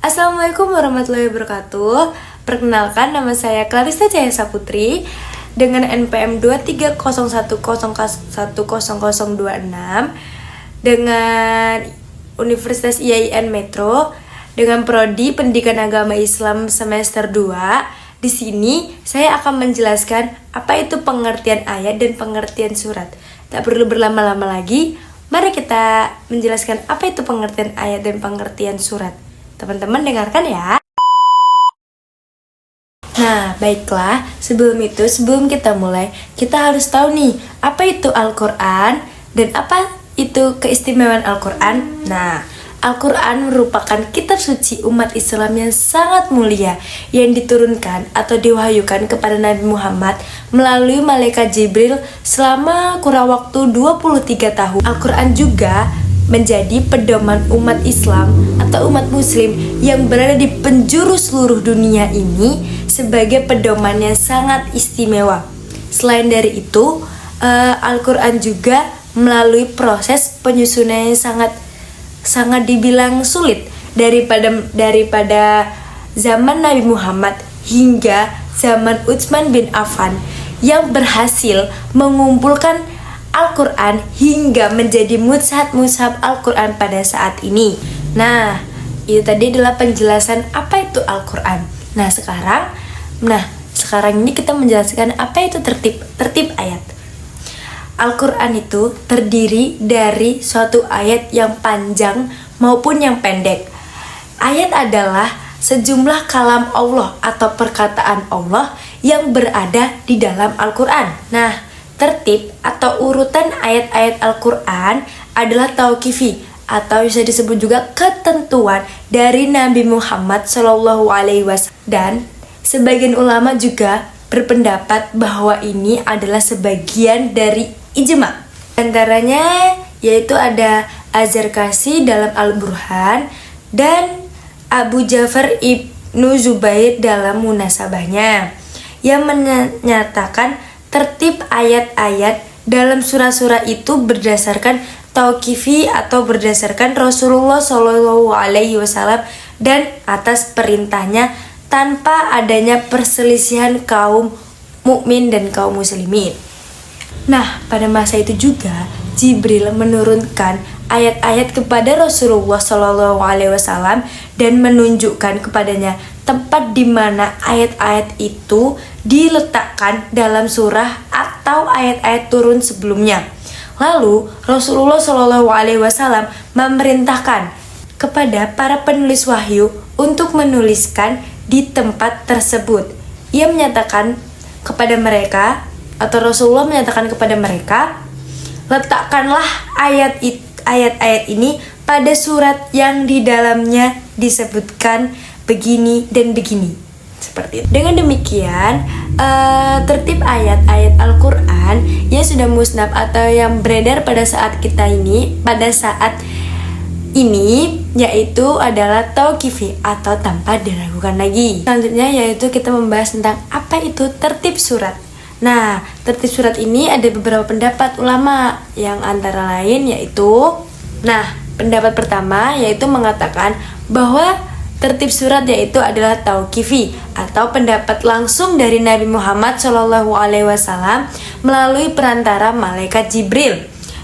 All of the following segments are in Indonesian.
Assalamualaikum warahmatullahi wabarakatuh. Perkenalkan, nama saya Clarissa Cahaya Saputri dengan NPM 23010010026 dengan Universitas IAIN Metro dengan prodi Pendidikan Agama Islam semester 2. Di sini saya akan menjelaskan apa itu pengertian ayat dan pengertian surat. Tak perlu berlama-lama lagi, mari kita menjelaskan apa itu pengertian ayat dan pengertian surat. Teman-teman dengarkan ya. Nah, baiklah, sebelum kita mulai, kita harus tahu nih, apa itu Al-Quran dan apa itu keistimewaan Al-Quran. Nah, Al-Quran merupakan kitab suci umat Islam yang sangat mulia yang diturunkan atau diwahyukan kepada Nabi Muhammad melalui malaikat Jibril selama kurang waktu 23 tahun. Al-Quran juga menjadi pedoman umat Islam atau umat muslim yang berada di penjuru seluruh dunia ini sebagai pedoman yang sangat istimewa. Selain dari itu, Al-Quran juga melalui proses penyusunan yang sangat dibilang sulit daripada zaman Nabi Muhammad hingga zaman Utsman bin Affan yang berhasil mengumpulkan Al-Quran hingga menjadi mushaf Al-Quran pada saat ini. Nah, itu tadi adalah penjelasan apa itu Al-Quran. Nah, sekarang ini kita menjelaskan apa itu tertib ayat. Al-Quran itu terdiri dari suatu ayat yang panjang maupun yang pendek. Ayat adalah sejumlah kalam Allah atau perkataan Allah yang berada di dalam Al-Quran. Nah, tertib atau urutan ayat-ayat Al-Quran adalah tauqifi atau bisa disebut juga ketentuan dari Nabi Muhammad SAW, dan sebagian ulama juga berpendapat bahwa ini adalah sebagian dari ijma. Antaranya yaitu ada Az-Zarkashi dalam Al-Burhan dan Abu Ja'far Ibnu Zubair dalam Munasabahnya yang menyatakan tertib ayat-ayat dalam surah-surah itu berdasarkan tauqifi atau berdasarkan Rasulullah SAW dan atas perintahnya tanpa adanya perselisihan kaum mukmin dan kaum muslimin. Nah, pada masa itu juga Jibril menurunkan ayat-ayat kepada Rasulullah SAW dan menunjukkan kepadanya tempat di mana ayat-ayat itu diletakkan dalam surah atau ayat-ayat turun sebelumnya. Lalu Rasulullah SAW memerintahkan kepada para penulis wahyu untuk menuliskan di tempat tersebut. Ia menyatakan kepada mereka, atau Rasulullah menyatakan kepada mereka, letakkanlah ayat-ayat ini pada surat yang di dalamnya disebutkan begini dan begini. Seperti itu. Dengan demikian, tertib ayat-ayat Al-Quran yang sudah musnad atau yang beredar pada saat ini yaitu adalah tauqifi atau tanpa diragukan lagi. Selanjutnya yaitu kita membahas tentang apa itu tertib surat. Nah, tertib surat ini ada beberapa pendapat ulama yang antara lain yaitu, pendapat pertama yaitu mengatakan bahwa tertib surat yaitu adalah tauqifi atau pendapat langsung dari Nabi Muhammad SAW melalui perantara malaikat Jibril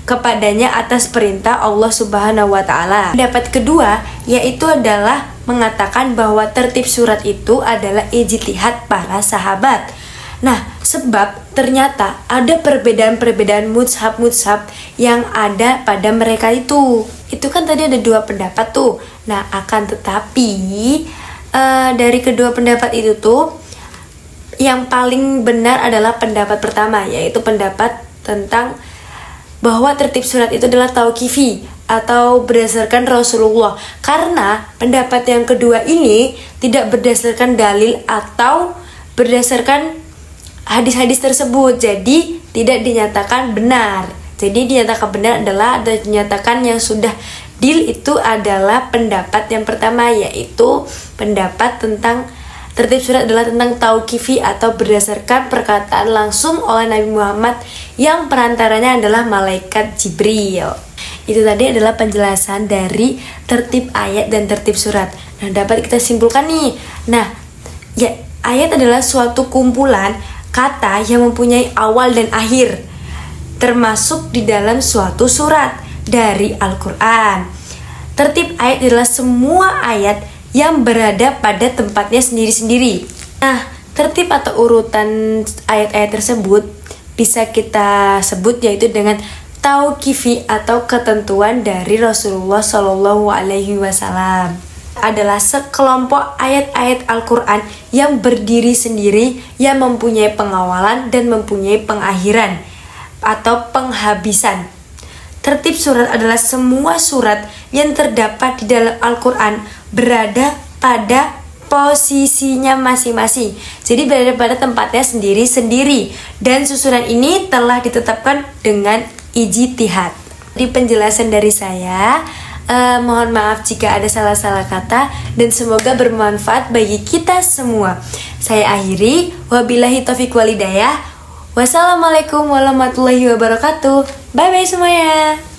kepadanya atas perintah Allah Subhanahu wa Ta'ala. Pendapat kedua yaitu adalah mengatakan bahwa tertib surat itu adalah ijtihad para sahabat. Nah, sebab ternyata ada perbedaan mushaf yang ada pada mereka itu. Itu kan tadi ada dua pendapat tuh. Nah, akan tetapi dari kedua pendapat itu tuh yang paling benar adalah pendapat pertama, yaitu pendapat tentang bahwa tertib surat itu adalah tauqifi atau berdasarkan Rasulullah. Karena pendapat yang kedua ini tidak berdasarkan dalil atau berdasarkan hadis-hadis tersebut, jadi tidak dinyatakan benar. Jadi dinyatakan benar adalah dinyatakan yang sudah deal itu adalah pendapat yang pertama, yaitu pendapat tentang tertib surat adalah tentang tauqifi atau berdasarkan perkataan langsung oleh Nabi Muhammad yang perantaranya adalah malaikat Jibril. Itu tadi adalah penjelasan dari tertib ayat dan tertib surat. Nah, dapat kita simpulkan nih. Nah, ya, ayat adalah suatu kumpulan kata yang mempunyai awal dan akhir, termasuk di dalam suatu surat dari Al-Quran. Tertib ayat adalah semua ayat yang berada pada tempatnya sendiri-sendiri. Nah, tertib atau urutan ayat-ayat tersebut bisa kita sebut yaitu dengan tauqifi atau ketentuan dari Rasulullah Shallallahu Alaihi Wasallam. Adalah sekelompok ayat-ayat Al-Quran yang berdiri sendiri, yang mempunyai pengawalan dan mempunyai pengakhiran atau penghabisan. Tertib surat adalah semua surat yang terdapat di dalam Al-Quran berada pada posisinya masing-masing. Jadi berada pada tempatnya sendiri-sendiri. Dan susunan ini telah ditetapkan dengan ijtihad. Di penjelasan dari saya, mohon maaf jika ada salah-salah kata dan semoga bermanfaat bagi kita semua. Saya akhiri, wabillahi taufiq walhidayah. Wassalamualaikum warahmatullahi wabarakatuh. Bye bye semuanya.